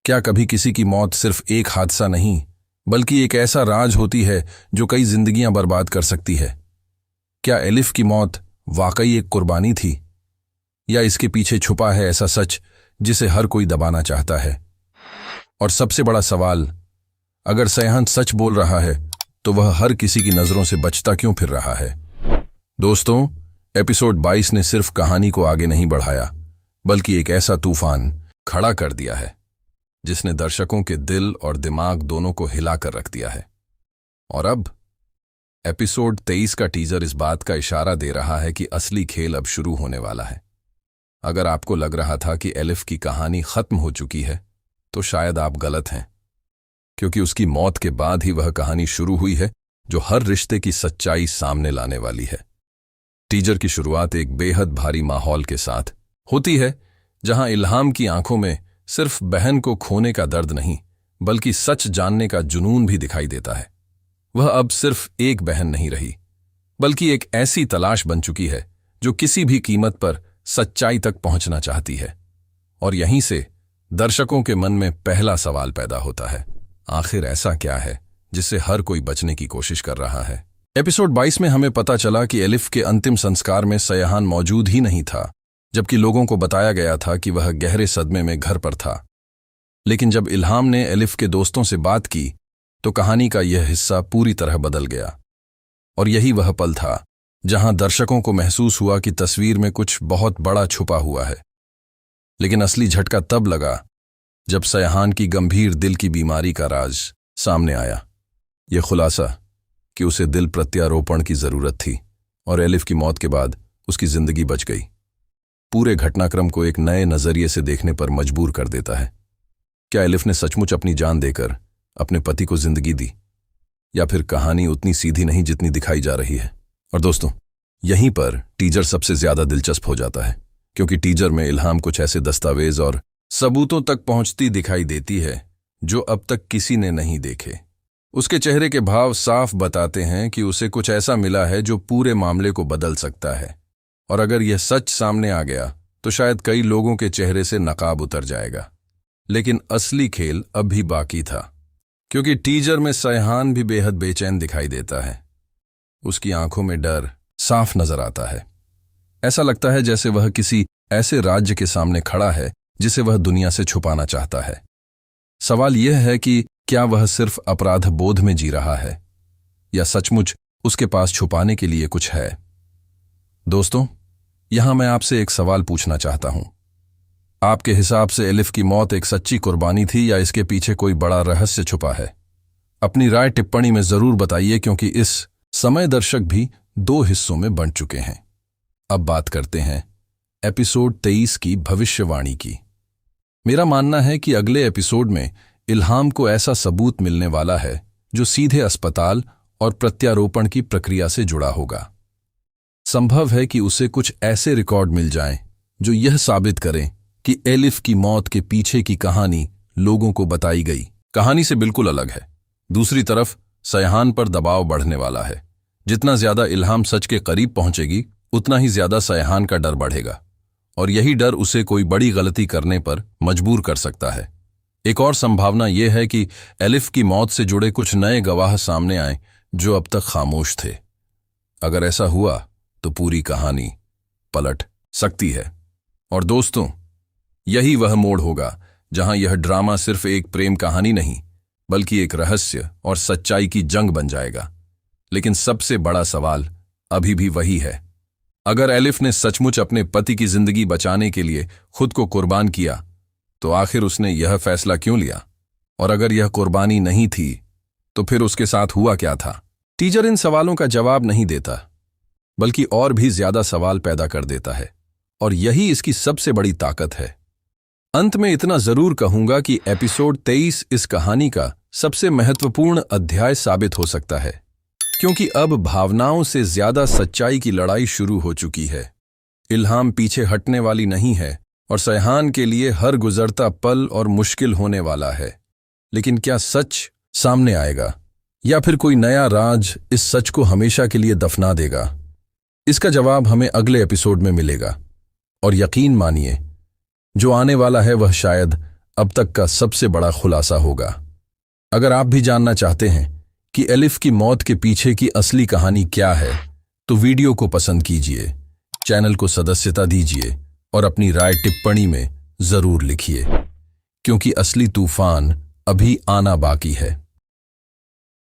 क्या कभी किसी की मौत सिर्फ एक हादसा नहीं बल्कि एक ऐसा राज होती है जो कई जिंदगियां बर्बाद कर सकती है? क्या एलिफ की मौत वाकई एक कुर्बानी थी, या इसके पीछे छुपा है ऐसा सच जिसे हर कोई दबाना चाहता है? और सबसे बड़ा सवाल, अगर सयान सच बोल रहा है तो वह हर किसी की नजरों से बचता क्यों फिर रहा है? दोस्तों, एपिसोड 22 ने सिर्फ कहानी को आगे नहीं बढ़ाया बल्कि एक ऐसा तूफान खड़ा कर दिया है जिसने दर्शकों के दिल और दिमाग दोनों को हिलाकर रख दिया है। और अब एपिसोड 23 का टीजर इस बात का इशारा दे रहा है कि असली खेल अब शुरू होने वाला है। अगर आपको लग रहा था कि एलिफ की कहानी खत्म हो चुकी है तो शायद आप गलत हैं, क्योंकि उसकी मौत के बाद ही वह कहानी शुरू हुई है जो हर रिश्ते की सच्चाई सामने लाने वाली है। टीजर की शुरुआत एक बेहद भारी माहौल के साथ होती है, जहां इल्हाम की आंखों में सिर्फ बहन को खोने का दर्द नहीं बल्कि सच जानने का जुनून भी दिखाई देता है। वह अब सिर्फ एक बहन नहीं रही बल्कि एक ऐसी तलाश बन चुकी है जो किसी भी कीमत पर सच्चाई तक पहुंचना चाहती है। और यहीं से दर्शकों के मन में पहला सवाल पैदा होता है, आखिर ऐसा क्या है जिससे हर कोई बचने की कोशिश कर रहा है? एपिसोड 22 में हमें पता चला कि एलिफ के अंतिम संस्कार में सयान मौजूद ही नहीं था, जबकि लोगों को बताया गया था कि वह गहरे सदमे में घर पर था। लेकिन जब इल्हाम ने एलिफ के दोस्तों से बात की तो कहानी का यह हिस्सा पूरी तरह बदल गया। और यही वह पल था जहां दर्शकों को महसूस हुआ कि तस्वीर में कुछ बहुत बड़ा छुपा हुआ है। लेकिन असली झटका तब लगा जब सयान की गंभीर दिल की बीमारी का राज सामने आया। यह खुलासा कि उसे दिल प्रत्यारोपण की जरूरत थी और एलिफ की मौत के बाद उसकी जिंदगी बच गई, पूरे घटनाक्रम को एक नए नजरिए से देखने पर मजबूर कर देता है। क्या एलिफ ने सचमुच अपनी जान देकर अपने पति को जिंदगी दी, या फिर कहानी उतनी सीधी नहीं जितनी दिखाई जा रही है? और दोस्तों, यहीं पर टीजर सबसे ज्यादा दिलचस्प हो जाता है, क्योंकि टीजर में इल्हाम कुछ ऐसे दस्तावेज और सबूतों तक पहुंचती दिखाई देती है जो अब तक किसी ने नहीं देखे। उसके चेहरे के भाव साफ बताते हैं कि उसे कुछ ऐसा मिला है जो पूरे मामले को बदल सकता है। और अगर यह सच सामने आ गया तो शायद कई लोगों के चेहरे से नकाब उतर जाएगा। लेकिन असली खेल अब भी बाकी था, क्योंकि टीजर में सयान भी बेहद बेचैन दिखाई देता है। उसकी आंखों में डर साफ नजर आता है। ऐसा लगता है जैसे वह किसी ऐसे राज्य के सामने खड़ा है जिसे वह दुनिया से छुपाना चाहता है। सवाल यह है कि क्या वह सिर्फ अपराध बोध में जी रहा है, या सचमुच उसके पास छुपाने के लिए कुछ है? दोस्तों, यहां मैं आपसे एक सवाल पूछना चाहता हूं। आपके हिसाब से एलिफ की मौत एक सच्ची कुर्बानी थी, या इसके पीछे कोई बड़ा रहस्य छुपा है? अपनी राय टिप्पणी में जरूर बताइए, क्योंकि इस समय दर्शक भी 2 हिस्सों में बंट चुके हैं। अब बात करते हैं एपिसोड 23 की भविष्यवाणी की। मेरा मानना है कि अगले एपिसोड में इल्हाम को ऐसा सबूत मिलने वाला है जो सीधे अस्पताल और प्रत्यारोपण की प्रक्रिया से जुड़ा होगा। संभव है कि उसे कुछ ऐसे रिकॉर्ड मिल जाएं जो यह साबित करें कि एलिफ की मौत के पीछे की कहानी लोगों को बताई गई कहानी से बिल्कुल अलग है। दूसरी तरफ सयान पर दबाव बढ़ने वाला है। जितना ज्यादा इल्हाम सच के करीब पहुंचेगी उतना ही ज्यादा सयान का डर बढ़ेगा, और यही डर उसे कोई बड़ी गलती करने पर मजबूर कर सकता है। एक और संभावना यह है कि एलिफ की मौत से जुड़े कुछ नए गवाह सामने आए जो अब तक खामोश थे। अगर ऐसा हुआ तो पूरी कहानी पलट सकती है। और दोस्तों, यही वह मोड़ होगा जहां यह ड्रामा सिर्फ एक प्रेम कहानी नहीं बल्कि एक रहस्य और सच्चाई की जंग बन जाएगा। लेकिन सबसे बड़ा सवाल अभी भी वही है, अगर एलिफ ने सचमुच अपने पति की जिंदगी बचाने के लिए खुद को कुर्बान किया तो आखिर उसने यह फैसला क्यों लिया? और अगर यह कुर्बानी नहीं थी तो फिर उसके साथ हुआ क्या था? टीजर इन सवालों का जवाब नहीं देता बल्कि और भी ज्यादा सवाल पैदा कर देता है, और यही इसकी सबसे बड़ी ताकत है। अंत में इतना जरूर कहूंगा कि एपिसोड 23 इस कहानी का सबसे महत्वपूर्ण अध्याय साबित हो सकता है, क्योंकि अब भावनाओं से ज्यादा सच्चाई की लड़ाई शुरू हो चुकी है। इल्हाम पीछे हटने वाली नहीं है और सयान के लिए हर गुजरता पल और मुश्किल होने वाला है। लेकिन क्या सच सामने आएगा, या फिर कोई नया राज इस सच को हमेशा के लिए दफना देगा? इसका जवाब हमें अगले एपिसोड में मिलेगा। और यकीन मानिए, जो आने वाला है वह शायद अब तक का सबसे बड़ा खुलासा होगा। अगर आप भी जानना चाहते हैं कि एलिफ की मौत के पीछे की असली कहानी क्या है, तो वीडियो को पसंद कीजिए, चैनल को सदस्यता दीजिए और अपनी राय टिप्पणी में जरूर लिखिए, क्योंकि असली तूफान अभी आना बाकी है।